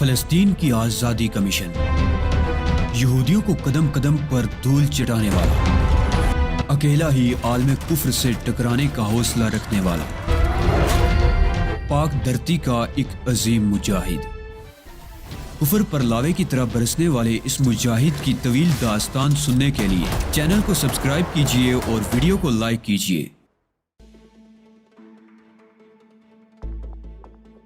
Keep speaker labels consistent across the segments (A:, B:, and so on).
A: فلسطین کی آزادی کا مشن، یہودیوں کو قدم قدم پر دھول چٹانے والا، اکیلا ہی عالم کفر سے ٹکرانے کا حوصلہ رکھنے والا، پاک دھرتی کا ایک عظیم مجاہد، کفر پر لاوے کی طرح برسنے والے اس مجاہد کی طویل داستان سننے کے لیے چینل کو سبسکرائب کیجئے اور ویڈیو کو لائک کیجئے۔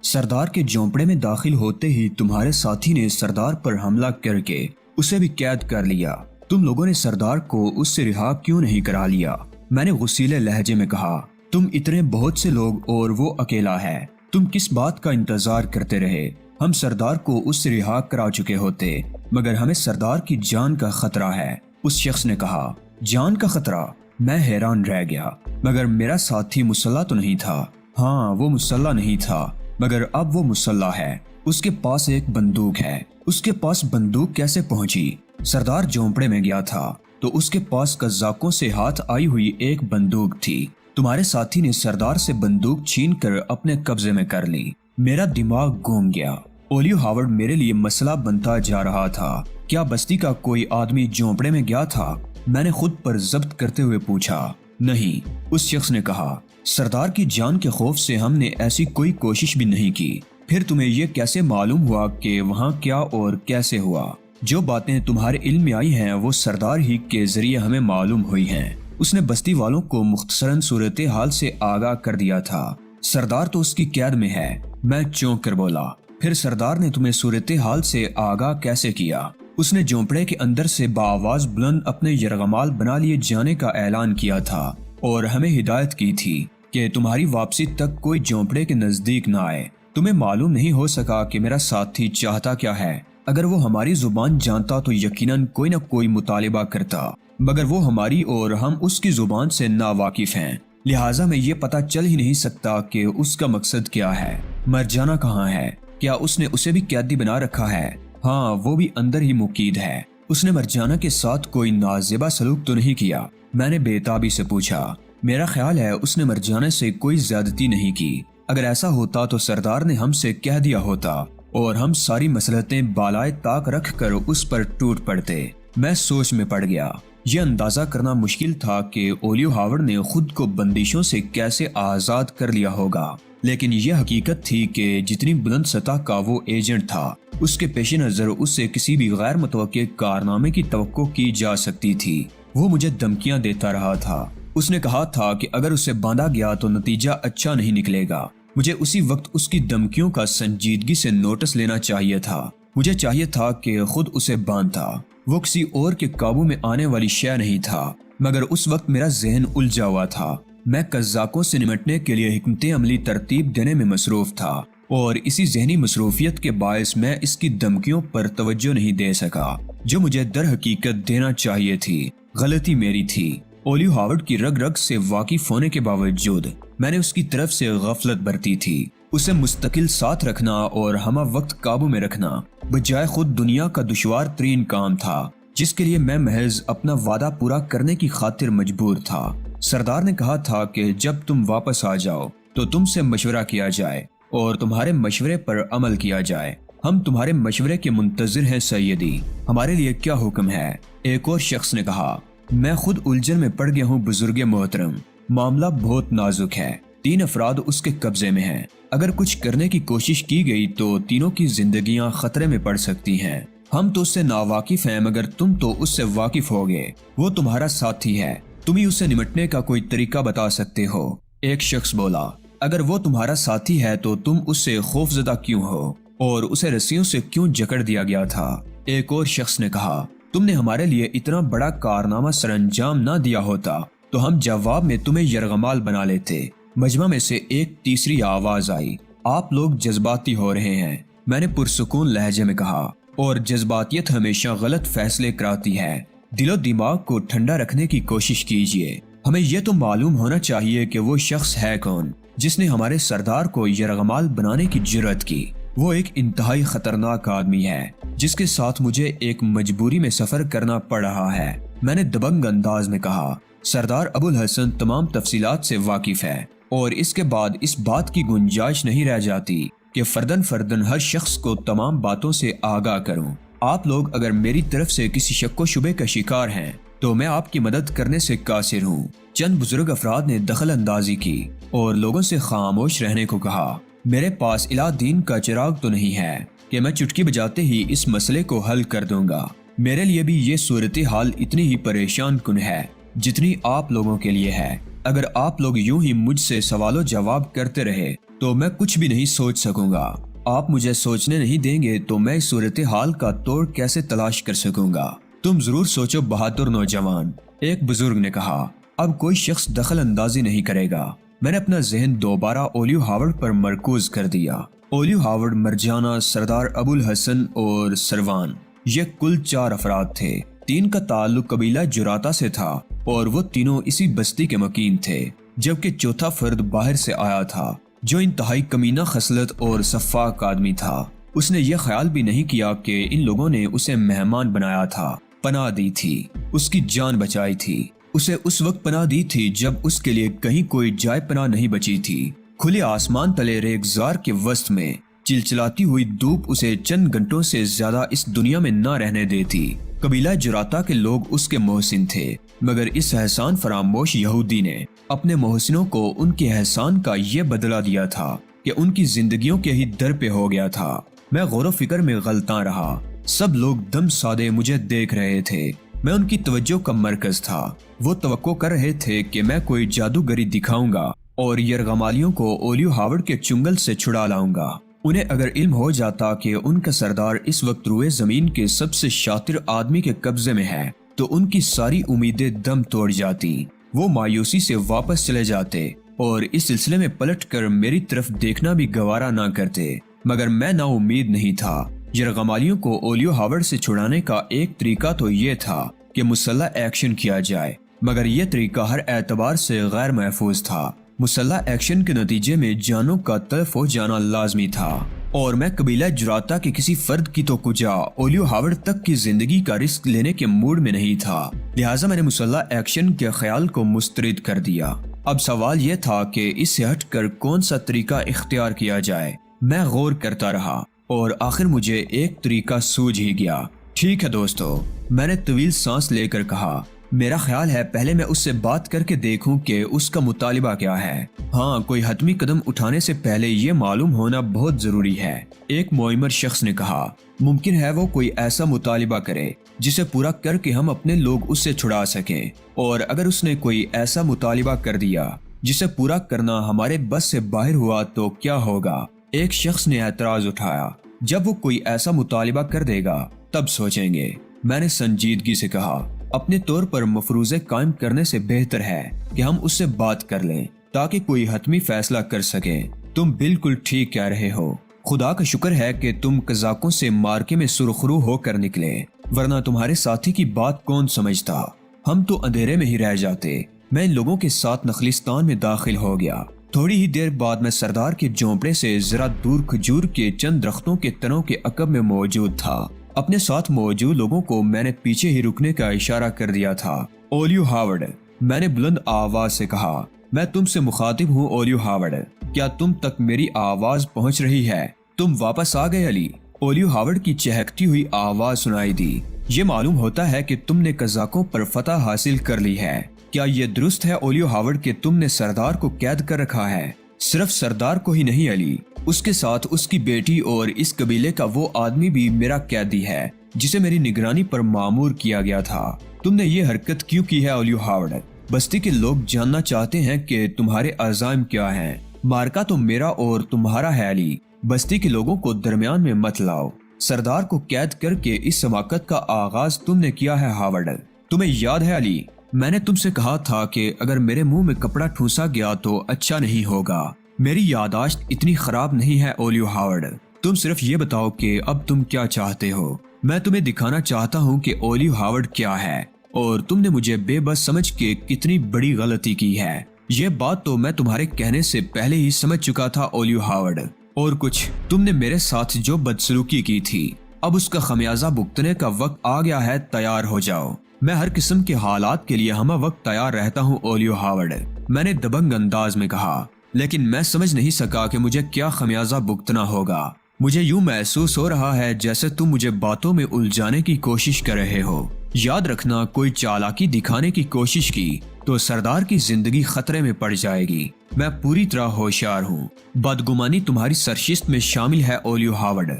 A: سردار کے جھونپڑے میں داخل ہوتے ہی تمہارے ساتھی نے سردار پر حملہ کر کے اسے بھی قید کر لیا۔ تم لوگوں نے سردار کو اس سے رہا کیوں نہیں کرا لیا؟ میں نے غصیلے لہجے میں کہا، تم اتنے بہت سے لوگ اور وہ اکیلا ہے، تم کس بات کا انتظار کرتے رہے؟ ہم سردار کو اس سے رہا کرا چکے ہوتے، مگر ہمیں سردار کی جان کا خطرہ ہے۔ اس شخص نے کہا، جان کا خطرہ؟ میں حیران رہ گیا، مگر میرا ساتھی مسلح تو نہیں تھا؟ ہاں، وہ مسلح نہیں تھا، مگر اب وہ مسلح ہے۔ اس کے پاس ایک بندوق ہے۔ اس کے پاس بندوق کیسے پہنچی؟ سردار جھونپڑے میں گیا تھا تو اس کے پاس قزاقوں سے ہاتھ آئی ہوئی ایک بندوق تھی۔ تمہارے ساتھی نے سردار سے بندوق چھین کر اپنے قبضے میں کر لی۔ میرا دماغ گھوم گیا۔ اولیو ہاورڈ میرے لیے مسئلہ بنتا جا رہا تھا۔ کیا بستی کا کوئی آدمی جھونپڑے میں گیا تھا؟ میں نے خود پر ضبط کرتے ہوئے پوچھا۔ نہیں، اس شخص نے کہا، سردار کی جان کے خوف سے ہم نے ایسی کوئی کوشش بھی نہیں کی۔ پھر تمہیں یہ کیسے معلوم ہوا کہ وہاں کیا اور کیسے ہوا؟ جو باتیں تمہارے علم میں آئی ہیں وہ سردار ہی کے ذریعے ہمیں معلوم ہوئی ہیں۔ اس نے بستی والوں کو مختصراً صورتحال سے آگاہ کر دیا تھا۔ سردار تو اس کی قید میں ہے۔ میں چونک کر بولا، پھر سردار نے تمہیں صورتحال سے آگاہ کیسے کیا؟ اس نے جھونپڑے کے اندر سے بآواز بلند اپنے یرغمال بنا لیے جانے کا اعلان کیا تھا اور ہمیں ہدایت کی تھی کہ تمہاری واپسی تک کوئی جھونپڑے کے نزدیک نہ آئے۔ تمہیں معلوم نہیں ہو سکا کہ میرا ساتھی چاہتا کیا ہے۔ اگر وہ ہماری زبان جانتا تو یقیناً کوئی نہ کوئی مطالبہ کرتا، مگر وہ ہماری اور ہم اس کی زبان سے ناواقف ہیں، لہٰذا میں یہ پتہ چل ہی نہیں سکتا کہ اس کا مقصد کیا ہے۔ مرجانہ کہاں ہے؟ کیا اس نے اسے بھی قیدی بنا رکھا ہے؟ ہاں، وہ بھی اندر ہی مقید ہے۔ اس نے مرجانہ کے ساتھ کوئی نازیبا سلوک تو نہیں کیا؟ میں نے بے تابی سے پوچھا۔ میرا خیال ہے اس نے مرجانہ سے کوئی زیادتی نہیں کی۔ اگر ایسا ہوتا تو سردار نے ہم سے کہہ دیا ہوتا اور ہم ساری مصلحتیں بالائے طاق رکھ کر اس پر ٹوٹ پڑتے۔ میں سوچ میں پڑ گیا۔ یہ اندازہ کرنا مشکل تھا کہ اولیو ہاورڈ نے خود کو بندشوں سے کیسے آزاد کر لیا ہوگا، لیکن یہ حقیقت تھی کہ جتنی بلند سطح کا وہ ایجنٹ تھا، اس کے پیش نظر اس سے کسی بھی غیر متوقع کارنامے کی توقع کی جا سکتی تھی۔ وہ مجھے دھمکیاں دیتا رہا تھا۔ اس نے کہا تھا کہ اگر اسے باندھا گیا تو نتیجہ اچھا نہیں نکلے گا۔ مجھے اسی وقت اس کی دھمکیوں کا سنجیدگی سے نوٹس لینا چاہیے تھا۔ مجھے چاہیے تھا کہ خود اسے باندھتا۔ وہ کسی اور کے قابو میں آنے والی شے نہیں تھا، مگر اس وقت میرا ذہن الجھا ہوا تھا۔ میں قزاقوں سے نمٹنے کے لیے حکمت عملی ترتیب دینے میں مصروف تھا اور اسی ذہنی مصروفیت کے باعث میں اس کی دھمکیوں پر توجہ نہیں دے سکا جو مجھے در حقیقت دینا چاہیے تھی۔ غلطی میری تھی۔ اولیو ہاورڈ کی رگ رگ سے واقف ہونے کے باوجود میں نے اس کی طرف سے غفلت برتی تھی۔ اسے مستقل ساتھ رکھنا اور ہمہ وقت قابو میں رکھنا بجائے خود دنیا کا دشوار ترین کام تھا جس کے لیے میں محض اپنا وعدہ پورا کرنے کی خاطر مجبور تھا۔ سردار نے کہا تھا کہ جب تم واپس آ جاؤ تو تم سے مشورہ کیا جائے اور تمہارے مشورے پر عمل کیا جائے۔ ہم تمہارے مشورے کے منتظر ہیں سیدی۔ ہمارے لیے کیا حکم ہے؟ ایک اور شخص نے کہا، میں خود الجھن میں پڑ گیا ہوں بزرگ محترم۔ معاملہ بہت نازک ہے۔ 3 افراد اس کے قبضے میں ہیں۔ اگر کچھ کرنے کی کوشش کی گئی تو تینوں کی زندگیاں خطرے میں پڑ سکتی ہیں۔ ہم تو اس سے ناواقف ہیں، مگر تم تو اس سے واقف ہوگے۔ وہ تمہارا ساتھی ہے، تم ہی اسے نمٹنے کا کوئی طریقہ بتا سکتے ہو۔ ایک شخص بولا، اگر وہ تمہارا ساتھی ہے تو تم اس سے خوف زدہ کیوں ہو اور اسے رسیوں سے کیوں جکڑ دیا گیا تھا؟ ایک اور شخص نے کہا، تم نے ہمارے لیے اتنا بڑا کارنامہ سر انجام نہ دیا ہوتا تو ہم جواب میں تمہیں یرغمال بنا لیتے۔ مجمع میں سے ایک تیسری آواز آئی، آپ لوگ جذباتی ہو رہے ہیں۔ میں نے پرسکون لہجے میں کہا، اور جذباتیت ہمیشہ غلط فیصلے کراتی ہے۔ دل و دماغ کو ٹھنڈا رکھنے کی کوشش کیجیے۔ ہمیں یہ تو معلوم ہونا چاہیے کہ وہ شخص ہے کون جس نے ہمارے سردار کو یرغمال بنانے کی جرأت کی۔ وہ ایک انتہائی خطرناک آدمی ہے جس کے ساتھ مجھے ایک مجبوری میں سفر کرنا پڑ رہا ہے۔ میں نے دبنگ انداز میں کہا، سردار ابو الحسن تمام تفصیلات سے واقف ہے اور اس کے بعد اس بات کی گنجائش نہیں رہ جاتی کہ فردن فردن ہر شخص کو تمام باتوں سے آگاہ کروں۔ آپ لوگ اگر میری طرف سے کسی شک و شبے کا شکار ہیں تو میں آپ کی مدد کرنے سے قاصر ہوں۔ چند بزرگ افراد نے دخل اندازی کی اور لوگوں سے خاموش رہنے کو کہا۔ میرے پاس الہ دین کا چراغ تو نہیں ہے کہ میں چٹکی بجاتے ہی اس مسئلے کو حل کر دوں گا۔ میرے لیے بھی یہ صورتحال اتنی ہی پریشان کن ہے جتنی آپ لوگوں کے لیے ہے۔ اگر آپ لوگ یوں ہی مجھ سے سوال و جواب کرتے رہے تو میں کچھ بھی نہیں سوچ سکوں گا۔ آپ مجھے سوچنے نہیں دیں گے تو میں اس صورتحال کا توڑ کیسے تلاش کر سکوں گا؟ تم ضرور سوچو بہادر نوجوان، ایک بزرگ نے کہا۔ اب کوئی شخص دخل اندازی نہیں کرے گا۔ میں نے اپنا ذہن دوبارہ اولیو ہاورڈ پر مرکوز کر دیا۔ اولیو ہاورڈ، مرجانہ، سردار ابو الحسن اور سروان، یہ کل 4 افراد تھے۔ 3 کا تعلق قبیلہ جراتا سے تھا اور وہ تینوں اسی بستی کے مکین تھے، جبکہ چوتھا فرد باہر سے آیا تھا جو انتہائی کمینہ خصلت اور سفاک آدمی تھا۔ اس نے یہ خیال بھی نہیں کیا کہ ان لوگوں نے اسے مہمان بنایا تھا، پناہ دی تھی، اس کی جان بچائی تھی، اسے اس وقت پناہ دی تھی جب اس کے لیے کہیں کوئی جائے پناہ نہیں بچی تھی۔ کھلے آسمان تلے ریگزار کے وسط میں چلچلاتی ہوئی دھوپ اسے چند گھنٹوں سے زیادہ اس دنیا میں نہ رہنے دیتی۔ قبیلہ جراتا کے لوگ اس کے محسن تھے، مگر اس احسان فراموش یہودی نے اپنے محسنوں کو ان کے احسان کا یہ بدلہ دیا تھا کہ ان کی زندگیوں کے ہی در پہ ہو گیا تھا۔ میں غور و فکر میں غلطاں رہا۔ سب لوگ دم سادے مجھے دیکھ رہے تھے۔ میں ان کی توجہ کا مرکز تھا۔ وہ توقع کر رہے تھے کہ میں کوئی جادوگری دکھاؤں گا اور یرغمالیوں کو اولیو ہاورڈ کے چنگل سے چھڑا لاؤں گا۔ انہیں اگر علم ہو جاتا کہ ان کا سردار اس وقت روئے زمین کے سب سے شاطر آدمی کے قبضے میں ہے تو ان کی ساری امیدیں دم توڑ جاتی۔ وہ مایوسی سے واپس چلے جاتے اور اس سلسلے میں پلٹ کر میری طرف دیکھنا بھی گوارا نہ کرتے، مگر میں نا امید نہیں تھا۔ یرغمالیوں کو اولیو ہاورڈ سے چھڑانے کا ایک طریقہ تو یہ تھا کہ مسلح ایکشن کیا جائے، مگر یہ طریقہ ہر اعتبار سے غیر محفوظ تھا۔ مسلح ایکشن کے نتیجے میں جانوں کا تلف ہو جانا لازمی تھا، اور میں قبیلہ جراتا کے کسی فرد کی تو کجا اولیو ہاورڈ تک کی زندگی کا رسک لینے کے موڈ میں نہیں تھا۔ لہٰذا میں نے مسلح ایکشن کے خیال کو مسترد کر دیا۔ اب سوال یہ تھا کہ اس سے ہٹ کر کون سا طریقہ اختیار کیا جائے۔ میں غور کرتا رہا اور آخر مجھے ایک طریقہ سوجھ ہی گیا۔ ٹھیک ہے دوستو، میں نے طویل سانس لے کر کہا، میرا خیال ہے پہلے میں اس سے بات کر کے دیکھوں کہ اس کا مطالبہ کیا ہے۔ ہاں، کوئی حتمی قدم اٹھانے سے پہلے یہ معلوم ہونا بہت ضروری ہے۔ ایک معمر شخص نے کہا، ممکن ہے وہ کوئی ایسا مطالبہ کرے جسے پورا کر کے ہم اپنے لوگ اس سے چھڑا سکیں، اور اگر اس نے کوئی ایسا مطالبہ کر دیا جسے پورا کرنا ہمارے بس سے باہر ہوا تو کیا ہوگا؟ ایک شخص نے اعتراض اٹھایا، جب وہ کوئی ایسا مطالبہ کر دے گا تب سوچیں گے۔ میں نے سنجیدگی سے کہا، اپنے طور پر مفروضے قائم کرنے سے بہتر ہے کہ ہم اس سے بات کر لیں تاکہ کوئی حتمی فیصلہ کر سکیں۔ تم بالکل ٹھیک کہہ رہے ہو۔ خدا کا شکر ہے کہ تم قزاقوں سے مارکے میں سرخرو ہو کر نکلے، ورنہ تمہارے ساتھی کی بات کون سمجھتا؟ ہم تو اندھیرے میں ہی رہ جاتے۔ میں ان لوگوں کے ساتھ نخلستان میں داخل ہو گیا۔ تھوڑی ہی دیر بعد میں سردار کے جھونپڑے سے ذرا دور کھجور کے چند درختوں کے تنوں کے عقب میں موجود تھا۔ اپنے ساتھ موجود لوگوں کو میں نے پیچھے ہی رکنے کا اشارہ کر دیا تھا۔ اولیو ہاورڈ، میں نے بلند آواز سے کہا، میں تم سے مخاطب ہوں اولیو ہاورڈ، کیا تم تک میری آواز پہنچ رہی ہے؟ تم واپس آ گئے علی؟ اولیو ہاورڈ کی چہکتی ہوئی آواز سنائی دی۔ یہ معلوم ہوتا ہے کہ تم نے قزاقوں پر فتح حاصل کر لی ہے۔ کیا یہ درست ہے اولیو ہاورڈ کہ تم نے سردار کو قید کر رکھا ہے؟ صرف سردار کو ہی نہیں علی، اس کے ساتھ اس کی بیٹی اور اس قبیلے کا وہ آدمی بھی میرا قیدی ہے جسے میری نگرانی پر مامور کیا گیا تھا۔ تم نے یہ حرکت کیوں کی ہے اولیو ہاورڈ؟ بستی کے لوگ جاننا چاہتے ہیں کہ تمہارے عزائم کیا ہیں۔ مارکا تو میرا اور تمہارا ہے علی، بستی کے لوگوں کو درمیان میں مت لاؤ۔ سردار کو قید کر کے اس حماقت کا آغاز تم نے کیا ہے ہاورڈ۔ تمہیں یاد ہے علی، میں نے تم سے کہا تھا کہ اگر میرے منہ میں کپڑا ٹھونسا گیا تو اچھا نہیں ہوگا۔ میری یادداشت اتنی خراب نہیں ہے اولیو ہاورڈ۔ تم صرف یہ بتاؤ کہ اب تم کیا چاہتے ہو۔ میں تمہیں دکھانا چاہتا ہوں کہ اولیو ہاورڈ کیا ہے، اور تم نے مجھے بے بس سمجھ کے کتنی بڑی غلطی کی ہے۔ یہ بات تو میں تمہارے کہنے سے پہلے ہی سمجھ چکا تھا اولیو ہاورڈ۔ اور کچھ، تم نے میرے ساتھ جو بدسلوکی کی تھی، اب اس کا خمیازہ بھگتنے کا وقت آ گیا ہے، تیار ہو جاؤ۔ میں ہر قسم کے حالات کے لیے ہمہ وقت تیار رہتا ہوں اولیو ہاورڈ، میں نے دبنگ انداز میں کہا۔ لیکن میں سمجھ نہیں سکا کہ مجھے کیا خمیازہ بھگتنا ہوگا۔ مجھے یوں محسوس ہو رہا ہے جیسے تم مجھے باتوں میں الجھانے کی کوشش کر رہے ہو۔ یاد رکھنا، کوئی چالاکی دکھانے کی کوشش کی تو سردار کی زندگی خطرے میں پڑ جائے گی۔ میں پوری طرح ہوشیار ہوں۔ بدگمانی تمہاری سرشت میں شامل ہے اولیو ہاورڈ۔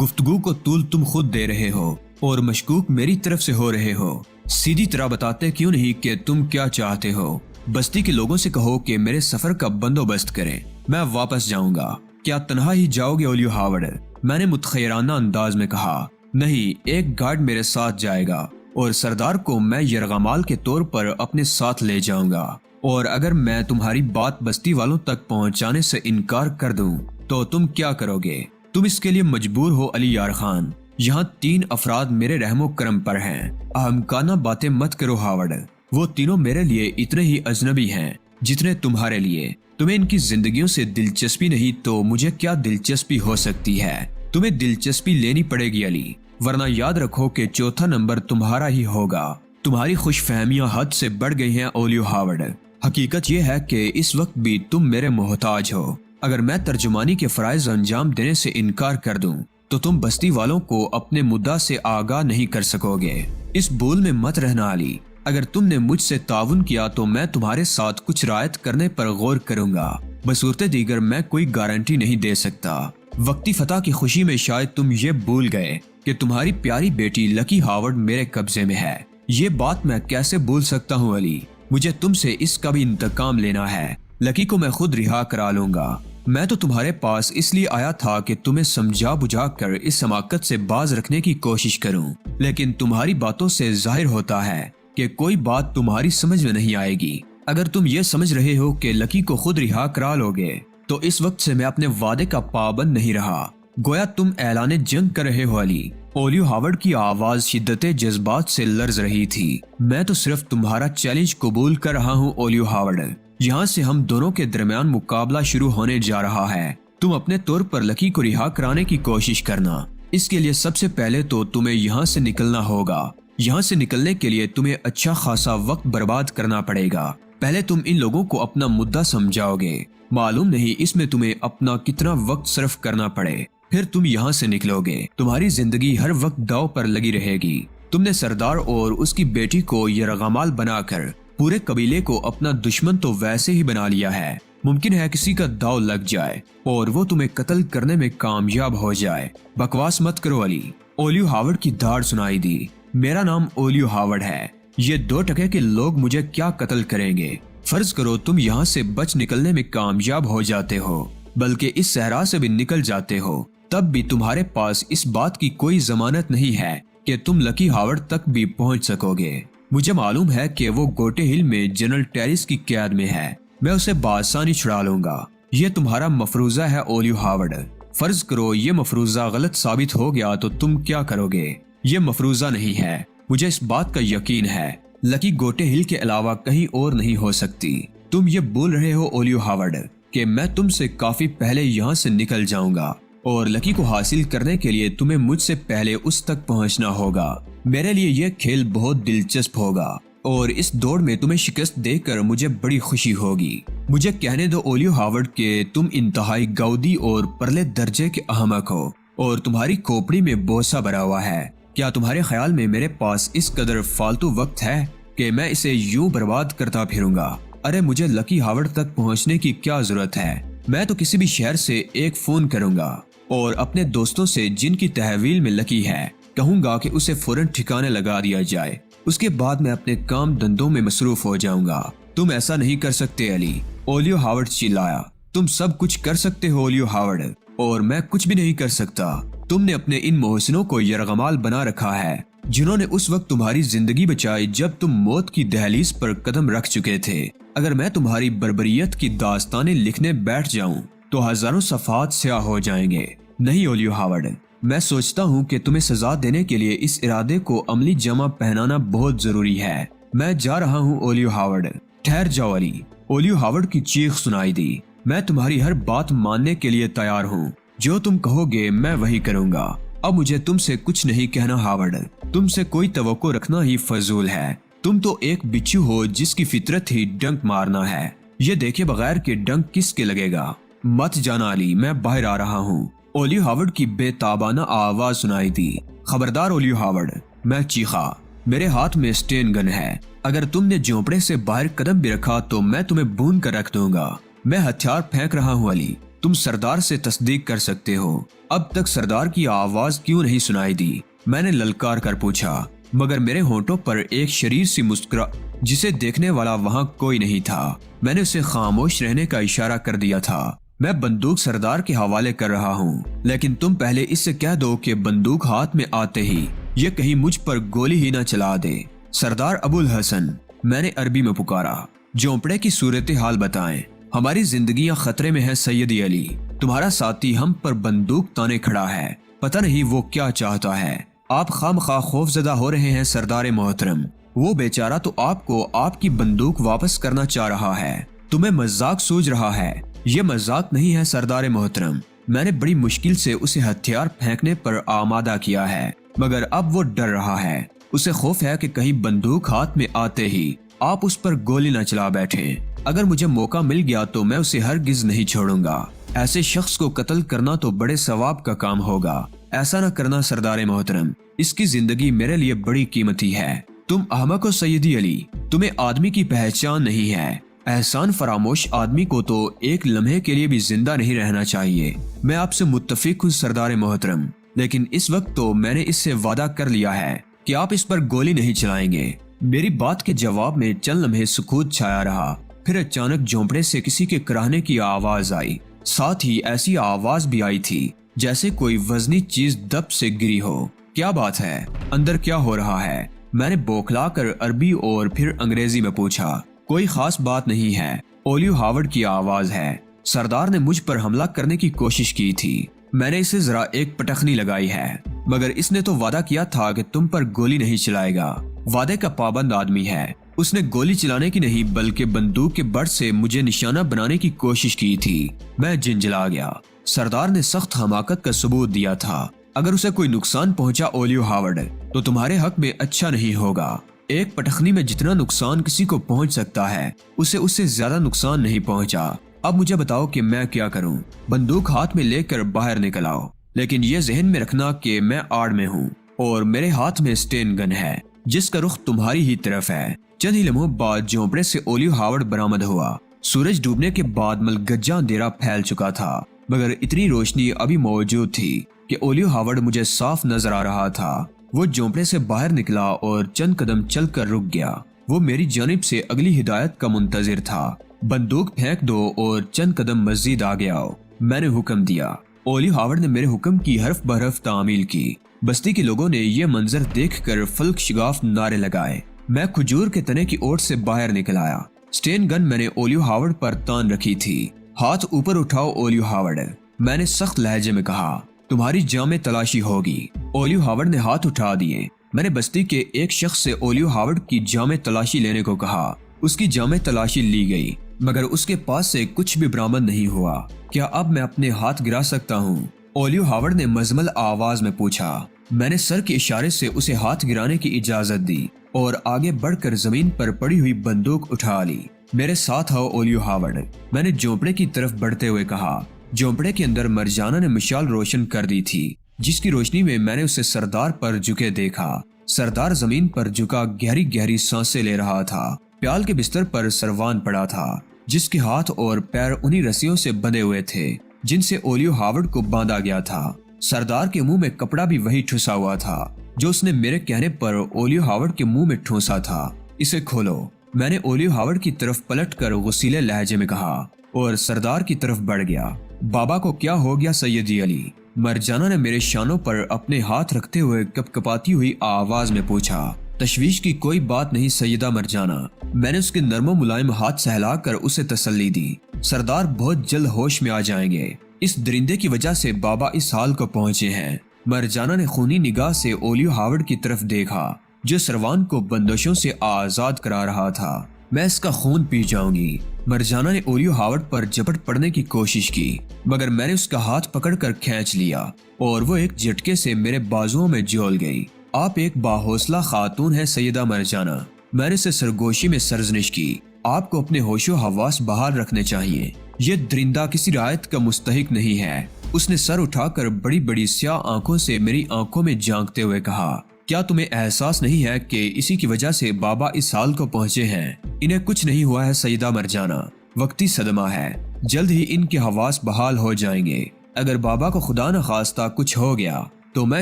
A: گفتگو کو طول تم خود دے رہے ہو اور مشکوک میری طرف سے ہو رہے ہو۔ سیدھی طرح بتاتے کیوں نہیں کہ تم کیا چاہتے ہو؟ بستی کے لوگوں سے کہو کہ میرے سفر کا بندوبست کریں، میں واپس جاؤں گا۔ کیا تنہا ہی جاؤ گے اولیو ہاورڈ؟ میں نے متخیرانہ انداز میں کہا۔ نہیں، ایک گارڈ میرے ساتھ جائے گا اور سردار کو میں یرغمال کے طور پر اپنے ساتھ لے جاؤں گا، اور اگر میں تمہاری بات بستی والوں تک پہنچانے سے انکار کر دوں تو تم کیا کرو گے؟ تم اس کے لیے مجبور ہو علی یار خان۔ یہاں 3 افراد میرے رحم و کرم پر ہیں۔ احمقانہ باتیں مت کرو ہاورڈ، وہ تینوں میرے لیے اتنے ہی اجنبی ہیں جتنے تمہارے لیے۔ تمہیں ان کی زندگیوں سے دلچسپی نہیں تو مجھے کیا دلچسپی ہو سکتی ہے؟ تمہیں دلچسپی لینی پڑے گی علی، ورنہ یاد رکھو کہ چوتھا نمبر تمہارا ہی ہوگا۔ تمہاری خوش فہمیاں حد سے بڑھ گئی ہیں اولیو ہاورڈ۔ حقیقت یہ ہے کہ اس وقت بھی تم میرے محتاج ہو۔ اگر میں ترجمانی کے فرائض انجام دینے سے انکار کر دوں تو تم بستی والوں کو اپنے مدعا سے آگاہ نہیں کر سکو گے۔ اس بھول میں مت رہنا علی، اگر تم نے مجھ سے تعاون کیا تو میں تمہارے ساتھ کچھ رعایت کرنے پر غور کروں گا، بصورت دیگر میں کوئی گارنٹی نہیں دے سکتا۔ وقتی فتح کی خوشی میں شاید تم یہ بھول گئے کہ تمہاری پیاری بیٹی لکی ہاورڈ میرے قبضے میں ہے۔ یہ بات میں کیسے بھول سکتا ہوں علی؟ مجھے تم سے اس کا بھی انتقام لینا ہے۔ لکی کو میں خود رہا کرا لوں گا۔ میں تو تمہارے پاس اس لیے آیا تھا کہ تمہیں سمجھا بجھا کر اس حماقت سے باز رکھنے کی کوشش کروں، لیکن تمہاری باتوں سے ظاہر ہوتا ہے کہ کوئی بات تمہاری سمجھ میں نہیں آئے گی۔ اگر تم یہ سمجھ رہے ہو کہ لکی کو خود رہا کرا لو گے تو اس وقت سے میں اپنے وعدے کا پابند نہیں رہا، گویا تم اعلان جنگ کر رہے ہو علی۔ اولیو ہاورڈ کی آواز شدت جذبات سے لرز رہی تھی۔ میں تو صرف تمہارا چیلنج قبول کر رہا ہوں اولیو ہاورڈ۔ یہاں سے ہم دونوں کے درمیان مقابلہ شروع ہونے جا رہا ہے۔ تم اپنے طور پر لکی کو رہا کرانے کی کوشش کرنا۔ اس کے لیے سب سے پہلے تو تمہیں یہاں سے نکلنا ہوگا۔ یہاں سے نکلنے کے لیے تمہیں اچھا خاصا وقت برباد کرنا پڑے گا۔ پہلے تم ان لوگوں کو اپنا مدعا سمجھاؤ گے، معلوم نہیں اس میں تمہیں اپنا کتنا وقت صرف کرنا پڑے، پھر تم یہاں سے نکلو گے۔ تمہاری زندگی ہر وقت داؤ پر لگی رہے گی۔ تم نے سردار اور اس کی بیٹی کو یرغمال بنا کر پورے قبیلے کو اپنا دشمن تو ویسے ہی بنا لیا ہے۔ ممکن ہے کسی کا داؤ لگ جائے اور وہ تمہیں قتل کرنے میں کامیاب ہو جائے۔ بکواس مت کرو علی۔ اولیو ہاورڈ کی دھاڑ سنائی دی۔ میرا نام اولیو ہاورڈ ہے۔ یہ 2 ٹکے کے لوگ مجھے کیا قتل کریں گے؟ فرض کرو تم یہاں سے بچ نکلنے میں کامیاب ہو جاتے ہو، بلکہ اس صحرا سے بھی نکل جاتے ہو، تب بھی تمہارے پاس اس بات کی کوئی ضمانت نہیں ہے کہ تم لکی ہاورڈ تک بھی پہنچ سکو گے۔ مجھے معلوم ہے کہ وہ گوٹے ہل میں جنرل ٹیریس کی قیاد میں ہے۔ میں اسے بآسانی چھڑا لوں گا۔ یہ تمہارا مفروضہ ہے اولیو ہاورڈ۔ فرض کرو یہ مفروضہ غلط ثابت ہو گیا تو تم کیا کرو گے؟ یہ مفروضہ نہیں ہے، مجھے اس بات کا یقین ہے۔ لکی گوٹے ہل کے علاوہ کہیں اور نہیں ہو سکتی۔ تم یہ بول رہے ہو اولیو ہاورڈ کہ میں تم سے کافی پہلے یہاں سے نکل جاؤں گا، اور لکی کو حاصل کرنے کے لیے تمہیں مجھ سے پہلے اس تک پہنچنا ہوگا۔ میرے لیے یہ کھیل بہت دلچسپ ہوگا اور اس دوڑ میں تمہیں شکست دے کر مجھے بڑی خوشی ہوگی۔ مجھے کہنے دو اولیو ہاورڈ کہ تم انتہائی گاؤدی اور پرلے درجے کے احمق ہو اور تمہاری کھوپڑی میں بوسہ بھرا ہوا ہے۔ کیا تمہارے خیال میں میرے پاس اس قدر فالتو وقت ہے کہ میں اسے یوں برباد کرتا پھروں گا؟ ارے مجھے لکی ہاورڈ تک پہنچنے کی کیا ضرورت ہے؟ میں تو کسی بھی شہر سے ایک فون کروں گا اور اپنے دوستوں سے جن کی تحویل میں لکی ہے کہوں گا کہ اسے فوراً ٹھکانے لگا دیا جائے۔ اس کے بعد میں اپنے کام دھندوں میں مصروف ہو جاؤں گا۔ تم ایسا نہیں کر سکتے علی، اولیو ہاورڈ چلایا۔ تم سب کچھ کر سکتے ہو اولیو ہاورڈ، اور میں کچھ بھی نہیں کر سکتا۔ تم نے اپنے ان محسنوں کو یرغمال بنا رکھا ہے جنہوں نے اس وقت تمہاری زندگی بچائی جب تم موت کی دہلیز پر قدم رکھ چکے تھے۔ اگر میں تمہاری بربریت کی داستانیں لکھنے بیٹھ جاؤں تو ہزاروں صفحات سیاہ ہو جائیں گے۔ نہیں اولیو ہاورڈ، میں سوچتا ہوں کہ تمہیں سزا دینے کے لیے اس ارادے کو عملی جمع پہنانا بہت ضروری ہے۔ میں جا رہا ہوں اولیو ہاورڈ۔ ٹھہر جاؤ علی۔ اولیو ہاورڈ کی چیخ سنائی دی۔ میں تمہاری ہر بات ماننے کے لیے تیار ہوں۔ جو تم کہو گے میں وہی کروں گا۔ اب مجھے تم سے کچھ نہیں کہنا ہاورڈ۔ تم سے کوئی توقع رکھنا ہی فضول ہے۔ تم تو ایک بچھو ہو جس کی فطرت ہی ڈنک مارنا ہے۔ یہ دیکھے بغیر کہ ڈنک کس کے لگے گا۔ مت جانا علی، میں باہر آ رہا ہوں۔ اولیو ہاورڈ کی بے تابانہ آواز سنائی دی۔ خبردار اولیو ہاورڈ، میں چیخا۔ میرے ہاتھ میں اسٹین گن ہے، اگر تم نے جھونپڑے سے باہر قدم بھی رکھا تو میں تمہیں بھون کر رکھ دوں گا۔ میں ہتھیار پھینک رہا ہوں علی، تم سردار سے تصدیق کر سکتے ہو۔ اب تک سردار کی آواز کیوں نہیں سنائی دی؟ میں نے للکار کر پوچھا، مگر میرے ہونٹوں پر ایک شریر سی مسکراہٹ جسے دیکھنے والا وہاں کوئی نہیں تھا۔ میں نے اسے خاموش رہنے کا اشارہ کر دیا تھا۔ میں بندوق سردار کے حوالے کر رہا ہوں، لیکن تم پہلے اس سے کہہ دو کہ بندوق ہاتھ میں آتے ہی یہ کہیں مجھ پر گولی ہی نہ چلا دے۔ سردار ابو الحسن، میں نے عربی میں پکارا، جھونپڑے کی صورتحال بتائیں، ہماری زندگیاں خطرے میں ہیں سیدی علی۔ تمہارا ساتھی ہم پر بندوق تانے کھڑا ہے، پتہ نہیں وہ کیا چاہتا ہے۔ آپ خواہ خوف زدہ ہو رہے ہیں سردار محترم، وہ بیچارہ تو آپ کو آپ کی بندوق واپس کرنا چاہ رہا ہے، تمہیں مذاق سوچ رہا ہے۔ یہ مذاق نہیں ہے سردار محترم، میں نے بڑی مشکل سے اسے ہتھیار پھینکنے پر آمادہ کیا ہے، مگر اب وہ ڈر رہا ہے۔ اسے خوف ہے کہ کہیں بندوق ہاتھ میں آتے ہی آپ اس پر گولی نہ چلا بیٹھیں۔ اگر مجھے موقع مل گیا تو میں اسے ہرگز نہیں چھوڑوں گا۔ ایسے شخص کو قتل کرنا تو بڑے ثواب کا کام ہوگا۔ ایسا نہ کرنا سردار محترم، اس کی زندگی میرے لیے بڑی قیمتی ہے۔ تم احمق ہو سیدی علی، تمہیں آدمی کی پہچان نہیں ہے۔ احسان فراموش آدمی کو تو ایک لمحے کے لیے بھی زندہ نہیں رہنا چاہیے۔ میں آپ سے متفق ہوں سردار محترم، لیکن اس وقت تو میں نے اس سے وعدہ کر لیا ہے کہ آپ اس پر گولی نہیں چلائیں گے۔ میری بات کے جواب میں چند لمحے سکوت چھایا رہا، پھر اچانک جھونپڑے سے کسی کے کراہنے کی آواز آئی، ساتھ ہی ایسی آواز بھی آئی تھی جیسے کوئی وزنی چیز دب سے گری ہو۔ کیا بات ہے؟ اندر کیا ہو رہا ہے؟ میں نے بوکھلا کر عربی اور پھر انگریزی میں پوچھا۔ کوئی خاص بات نہیں ہے، اولیو ہاورڈ کی آواز ہے۔ سردار نے مجھ پر حملہ کرنے کی کوشش کی تھی، میں نے اسے ذرا ایک پٹخنی لگائی ہے، مگر اس نے تو وعدہ کیا تھا کہ تم پر گولی نہیں چلائے گا۔ وعدے کا پابند آدمی ہے، اس نے گولی چلانے کی نہیں بلکہ بندوق کے بٹ سے مجھے نشانہ بنانے کی کوشش کی تھی۔ میں جنجلا گیا۔ سردار نے سخت حماقت کا ثبوت دیا تھا، اگر اسے کوئی نقصان پہنچا اولیو ہاورڈ تو تمہارے حق میں اچھا نہیں ہوگا۔ ایک پٹخنی میں جتنا نقصان کسی کو پہنچ سکتا ہے اسے اس سے زیادہ نقصان نہیں پہنچا۔ اب مجھے بتاؤ کہ میں کیا کروں؟ بندوق ہاتھ میں لے کر باہر نکل آؤ، لیکن یہ ذہن میں رکھنا کہ میں آڑ میں ہوں اور میرے ہاتھ میں اسٹین گن ہے جس کا رخ تمہاری ہی طرف ہے۔ چند ہی لمحوں بعد جھونپڑے سے اولیو ہاورڈ برآمد ہوا۔ سورج ڈوبنے کے بعد ملگجا اندھیرا پھیل چکا تھا، مگر اتنی روشنی ابھی موجود تھی کہ اولیو ہاورڈ مجھے صاف نظر آ رہا تھا۔ وہ جھونپڑے سے باہر نکلا اور چند قدم چل کر رک گیا۔ وہ میری جانب سے اگلی ہدایت کا منتظر تھا۔ بندوق پھینک دو اور چند قدم مزید آگے آؤ، میں نے حکم دیا۔ اولیو ہاورڈ نے میرے حکم کی حرف بحرف تعمیل کی۔ بستی کے لوگوں نے یہ منظر دیکھ کر فلک شگاف نعرے لگائے۔ میں کھجور کے تنے کی اوٹ سے باہر نکل آیا۔ اسٹین گن میں نے اولیو ہاورڈ پر تان رکھی تھی۔ ہاتھ اوپر اٹھاؤ اولیو ہاورڈ، میں نے سخت لہجے میں کہا، تمہاری جام تلاشی ہوگی۔ اولیو ہاورڈ نے ہاتھ اٹھا دیے۔ میں نے بستی کے ایک شخص سے اولیو ہاورڈ کی جام تلاشی لینے کو کہا۔ اس کی جام تلاشی لی گئی، مگر اس کے پاس سے کچھ بھی برآمد نہیں ہوا۔ کیا اب میں اپنے ہاتھ گرا سکتا ہوں؟ اولیو ہاورڈ نے مزمل آواز میں پوچھا۔ میں نے سر کے اشارے سے اسے ہاتھ گرانے کی اجازت دی اور آگے بڑھ کر زمین پر پڑی ہوئی بندوق اٹھا لی۔ میرے ساتھ آؤ اولیو ہاورڈ، میں نے جھونپڑے کی طرف بڑھتے ہوئے کہا۔ جھونپڑے کے اندر مرجانہ نے مشال روشن کر دی تھی، جس کی روشنی میں میں نے اسے سردار پر جھکے دیکھا۔ سردار زمین پر جھکا گہری گہری سانسیں لے رہا تھا۔ پیال کے بستر پر سروان پڑا تھا، جس کے ہاتھ اور پیر انہی رسیوں سے بندھے ہوئے تھے جن سے اولیو ہاورڈ کو باندھا گیا تھا۔ سردار کے منہ میں کپڑا بھی وہی ٹھسا ہوا تھا جو اس نے میرے کہنے پر اولیو ہاورڈ کے منہ میں ٹھونسا تھا۔ اسے کھولو، میں نے اولیو ہاورڈ کی طرف پلٹ کر غصیلے لہجے میں کہا اور سردار کی طرف بڑھ گیا۔ بابا کو کیا ہو گیا سیدی علی؟ مرجانہ نے میرے شانوں پر اپنے ہاتھ رکھتے ہوئے کپ کپاتی ہوئی آواز میں پوچھا۔ تشویش کی کوئی بات نہیں سیدہ مرجانہ، میں نے اس کے نرم و ملائم ہاتھ سہلا کر اسے تسلی دی۔ سردار بہت جلد ہوش میں آ جائیں گے، اس درندے کی وجہ سے بابا اس حال کو پہنچے ہیں۔ مرجانہ نے خونی نگاہ سے اولیو ہاورڈ کی طرف دیکھا جو سروان کو بندشوں سے آزاد کرا رہا تھا۔ میں اس کا خون پی جاؤں گی۔ مرجانہ نے اولیو ہاورڈ پر جھپٹ پڑنے کی کوشش کی، مگر میں نے اس کا ہاتھ پکڑ کر کھینچ لیا اور وہ ایک جھٹکے سے میرے بازوؤں میں جھول گئی۔ آپ ایک باحوصلہ خاتون ہیں سیدہ مرجانہ، میں نے اسے سرگوشی میں سرزنش کی۔ آپ کو اپنے ہوش و حواس بحال رکھنے چاہیے۔ یہ درندہ کسی رعایت کا مستحق نہیں ہے۔ اس نے سر اٹھا کر بڑی بڑی سیاہ آنکھوں سے میری آنکھوں میں جھانکتے ہوئے کہا، کیا تمہیں احساس نہیں ہے کہ اسی کی وجہ سے بابا اس حال کو پہنچے ہیں؟ انہیں کچھ نہیں ہوا ہے سیدہ مرجانہ، وقتی صدمہ ہے، جلد ہی ان کے حواس بحال ہو جائیں گے۔ اگر بابا کو خدا نہ خواستہ کچھ ہو گیا تو میں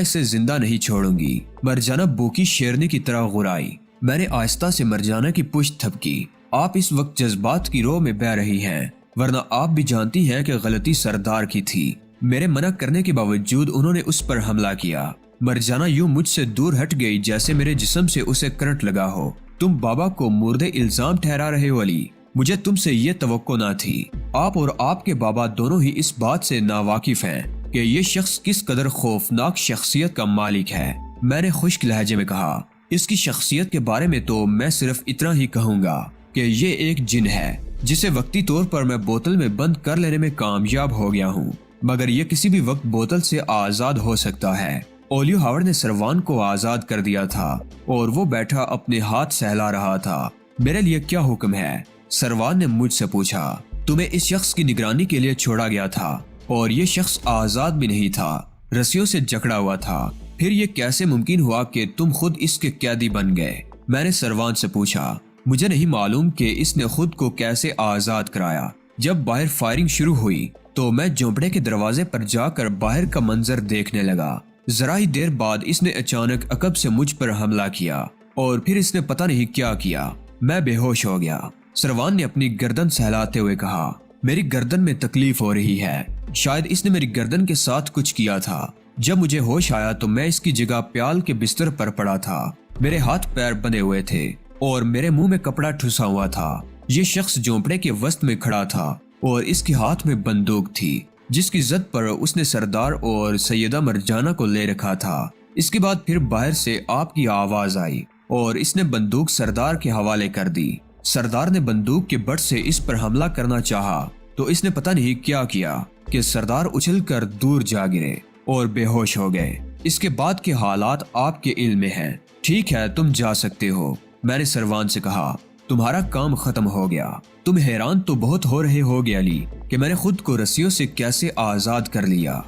A: اسے زندہ نہیں چھوڑوں گی۔ مرجانہ بوکی شیرنی کی طرح غرائی۔ میں نے آہستہ سے مرجانہ کی پشت تھپکی۔ آپ اس وقت جذبات کی رو میں بہہ رہی ہیں، ورنہ آپ بھی جانتی ہیں کہ غلطی سردار کی تھی۔ میرے منع کرنے کے باوجود انہوں نے اس پر حملہ کیا۔ مرجانہ یوں مجھ سے دور ہٹ گئی جیسے میرے جسم سے اسے کرنٹ لگا ہو۔ تم بابا کو مورد الزام ٹھہرا رہے ہو علی، مجھے تم سے یہ توقع نہ تھی۔ آپ اور آپ کے بابا دونوں ہی اس بات سے ناواقف ہیں کہ یہ شخص کس قدر خوفناک شخصیت کا مالک ہے۔ میں نے خشک لہجے میں کہا، اس کی شخصیت کے بارے میں تو میں صرف اتنا ہی کہوں گا کہ یہ ایک جن ہے جسے وقتی طور پر میں بوتل میں بند کر لینے میں کامیاب ہو گیا ہوں، مگر یہ کسی بھی وقت بوتل سے آزاد ہو سکتا ہے۔ اولیو ہاورڈ نے سروان کو آزاد کر دیا تھا اور وہ بیٹھا اپنے ہاتھ سہلا رہا تھا۔ میرے لیے کیا حکم ہے؟ سروان نے مجھ سے پوچھا۔ تمہیں اس شخص کی نگرانی کے لیے چھوڑا گیا تھا اور یہ شخص آزاد بھی نہیں تھا، رسیوں سے جکڑا ہوا تھا۔ پھر یہ کیسے ممکن ہوا کہ تم خود اس کے قیدی بن گئے؟ میں نے سروان سے پوچھا۔ مجھے نہیں معلوم کہ اس نے خود کو کیسے آزاد کرایا۔ جب باہر فائرنگ شروع ہوئی تو میں جھونپڑے کے دروازے پر جا کر باہر کا منظر دیکھنے لگا۔ ذرا ہی دیر بعد اس نے اچانک عقب سے مجھ پر حملہ کیا اور پھر اس نے پتہ نہیں کیا کیا، میں بے ہوش ہو گیا۔ سروان نے اپنی گردن سہلاتے ہوئے کہا، میری گردن میں تکلیف ہو رہی ہے، شاید اس نے میری گردن کے ساتھ کچھ کیا تھا۔ جب مجھے ہوش آیا تو میں اس کی جگہ پیال کے بستر پر پڑا تھا، میرے ہاتھ پیر بندھے ہوئے تھے اور میرے منہ میں کپڑا ٹھسا ہوا تھا۔ یہ شخص جھونپڑے کے وسط میں کھڑا تھا اور اس کے ہاتھ میں بندوق تھی جس کی زد پر اس نے سردار اور سیدہ مرجانہ کو لے رکھا تھا۔ اس کے بعد پھر باہر سے آپ کی آواز آئی اور اس نے بندوق سردار کے حوالے کر دی۔ سردار نے بندوق کے بٹ سے اس پر حملہ کرنا چاہا تو اس نے پتہ نہیں کیا کیا کہ سردار اچھل کر دور جا گرے اور بے ہوش ہو گئے۔ اس کے بعد کے حالات آپ کے علم میں ہیں۔ ٹھیک ہے، تم جا سکتے ہو، میں نے سروان سے کہا۔ تمہارا کام ختم ہو گیا۔ تم حیران تو بہت ہو رہے ہوگے علی کہ میں نے خود کو رسیوں سے کیسے آزاد کر لیا۔